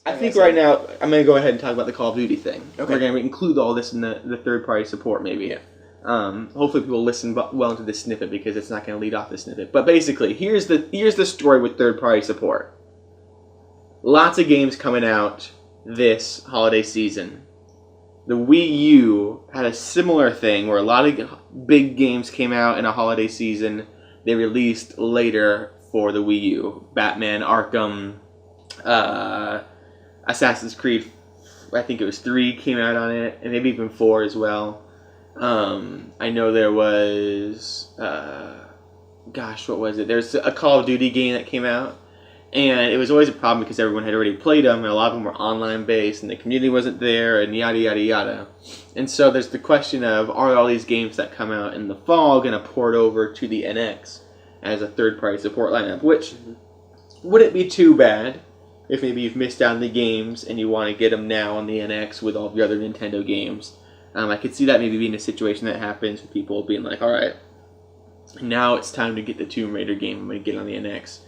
I think right now I'm going to go ahead and talk about the Call of Duty thing. Okay. We're going to include all this in the third-party support, maybe. Yeah. Hopefully people listen well into this snippet because it's not going to lead off the snippet. But basically, here's the story with third-party support. Lots of games coming out this holiday season. The Wii U had a similar thing where a lot of big games came out in a holiday season. They released later for the Wii U. Batman, Arkham, Assassin's Creed, I think it was 3 came out on it, and maybe even 4 as well. I know there was, what was it? There's a Call of Duty game that came out, and it was always a problem because everyone had already played them, and a lot of them were online based, and the community wasn't there, and yada yada yada. And so there's the question of, are all these games that come out in the fall going to port over to the NX as a third-party support lineup? Which wouldn't be too bad if maybe you've missed out on the games and you want to get them now on the NX with all the other Nintendo games. I could see that maybe being a situation that happens with people being like, alright, now it's time to get the Tomb Raider game, I'm going to get it on the NX.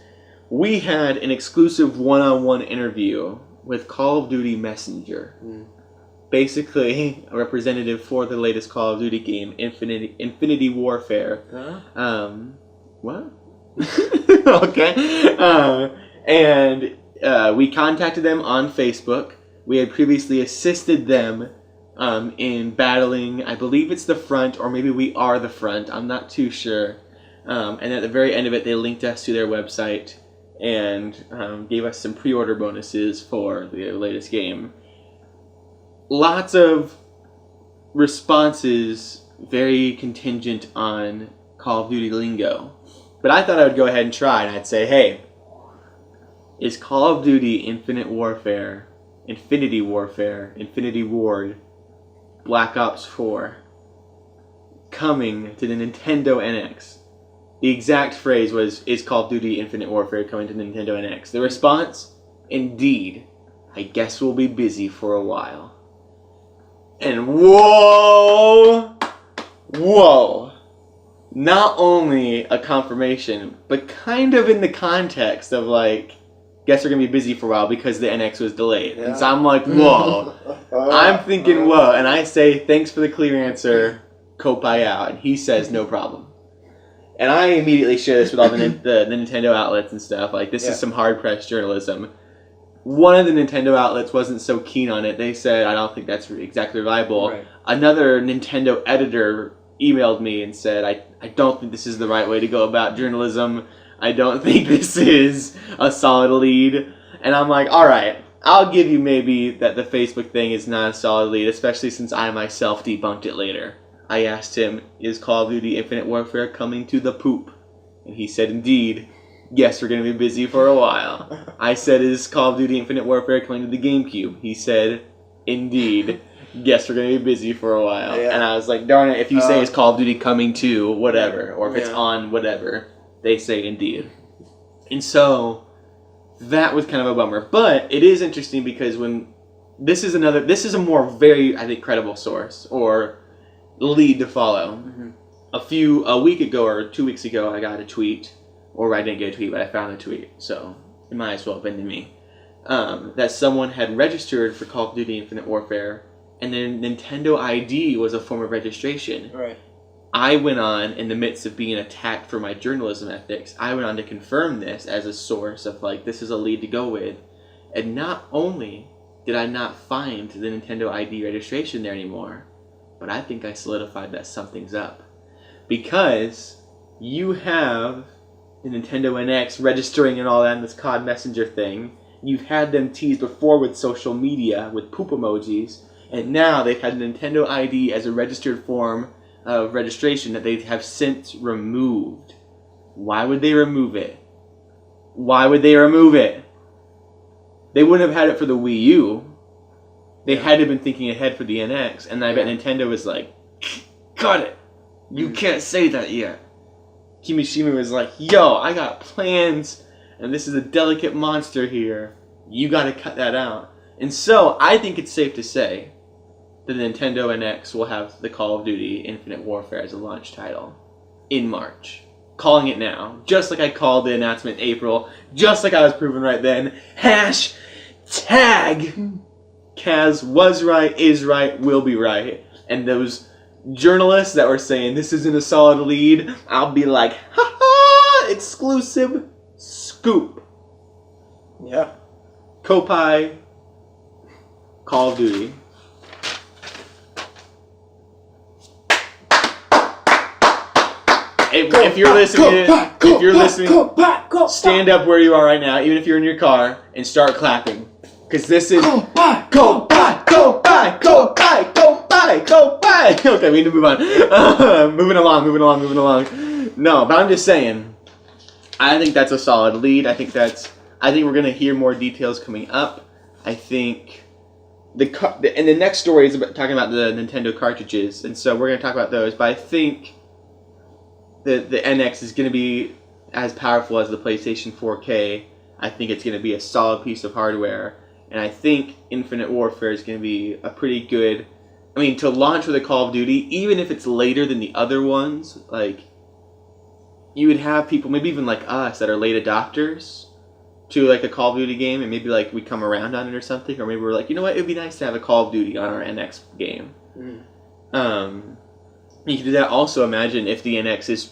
We had an exclusive one-on-one interview with Call of Duty Messenger. Basically, a representative for the latest Call of Duty game, Infinity Warfare. What? Okay. And we contacted them on Facebook. We had previously assisted them in battling, I believe it's the front, or maybe we are the front, I'm not too sure. And at the very end of it, they linked us to their website and gave us some pre-order bonuses for the latest game. Lots of responses, very contingent on Call of Duty lingo. But I thought I would go ahead and try, and I'd say, hey, is Call of Duty Infinity Warfare, Infinity Ward, Black Ops 4 coming to the Nintendo NX? The exact phrase was, is Call of Duty Infinite Warfare coming to the Nintendo NX? The response, indeed. I guess we'll be busy for a while. And whoa! Not only a confirmation, but kind of in the context of like, guess we're going to be busy for a while because the NX was delayed. Yeah. And so I'm like, whoa. I'm thinking, whoa. And I say, thanks for the clear answer, Koppai out. And he says, no problem. And I immediately share this with all the Nintendo outlets and stuff. Like, this is some hard-pressed journalism. One of the Nintendo outlets wasn't so keen on it. They said, I don't think that's exactly reliable. Right. Another Nintendo editor emailed me and said, I don't think this is the right way to go about journalism. I don't think this is a solid lead. And I'm like, alright, I'll give you maybe that the Facebook thing is not a solid lead, especially since I myself debunked it later. I asked him, is Call of Duty Infinite Warfare coming to the poop? And he said, indeed. Yes, we're going to be busy for a while. I said, is Call of Duty Infinite Warfare coming to the GameCube? He said, indeed. Yes, we're going to be busy for a while. Yeah. And I was like, darn it, if you say it's Call of Duty coming to whatever, or if it's on whatever, they say indeed. And so, that was kind of a bummer. But it is interesting because when this is a more very, I think, credible source, or lead to follow. A week ago or 2 weeks ago, I got a tweet, or I didn't get a tweet, but I found a tweet, so it might as well have been to me, that someone had registered for Call of Duty Infinite Warfare, and then Nintendo ID was a form of registration. Right. I went on, in the midst of being attacked for my journalism ethics, I went on to confirm this as a source of, like, this is a lead to go with, and not only did I not find the Nintendo ID registration there anymore, but I think I solidified that something's up. Because you have the Nintendo NX registering and all that in this COD Messenger thing. You've had them teased before with social media, with poop emojis. And now they've had Nintendo ID as a registered form of registration that they have since removed. Why would they remove it? Why would they remove it? They wouldn't have had it for the Wii U. They had to have been thinking ahead for the NX, and I bet Nintendo was like, cut it! You can't say that yet. Kimishima was like, yo, I got plans, and this is a delicate monster here. You gotta cut that out. And so, I think it's safe to say that the Nintendo NX will have the Call of Duty Infinite Warfare as a launch title in March. Calling it now. Just like I called the announcement in April. Just like I was proven right then. tag. Kaz was right, is right, will be right. And those journalists that were saying this isn't a solid lead, I'll be like, ha ha, exclusive scoop. Yeah. Koppai, Call of Duty. If you're listening, stand up where you are right now, even if you're in your car, and start clapping, because this is Koppai, Koppai, Koppai, Koppai, Koppai, Koppai. Okay, we need to move on. Moving along. No, but I'm just saying, I think that's a solid lead. I think we're gonna hear more details coming up. I think and the next story is talking about the Nintendo cartridges, and so we're gonna talk about those. But I think the NX is going to be as powerful as the PlayStation 4K. I think it's going to be a solid piece of hardware. And I think Infinite Warfare is going to be a pretty good... I mean, to launch with a Call of Duty, even if it's later than the other ones, like, you would have people, maybe even like us, that are late adopters to, like, a Call of Duty game, and maybe, like, we come around on it or something, or maybe we're like, you know what, it would be nice to have a Call of Duty on our NX game. You can do that. Also, imagine if the NX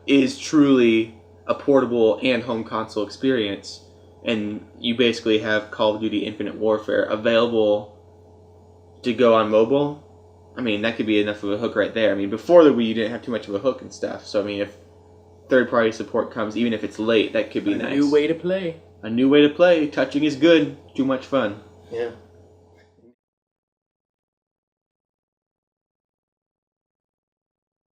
is truly a portable and home console experience, and you basically have Call of Duty Infinite Warfare available to go on mobile. I mean, that could be enough of a hook right there. I mean, before the Wii, you didn't have too much of a hook and stuff. So, I mean, if third-party support comes, even if it's late, that could be nice. A new way to play. A new way to play. Touching is good. Too much fun. Yeah.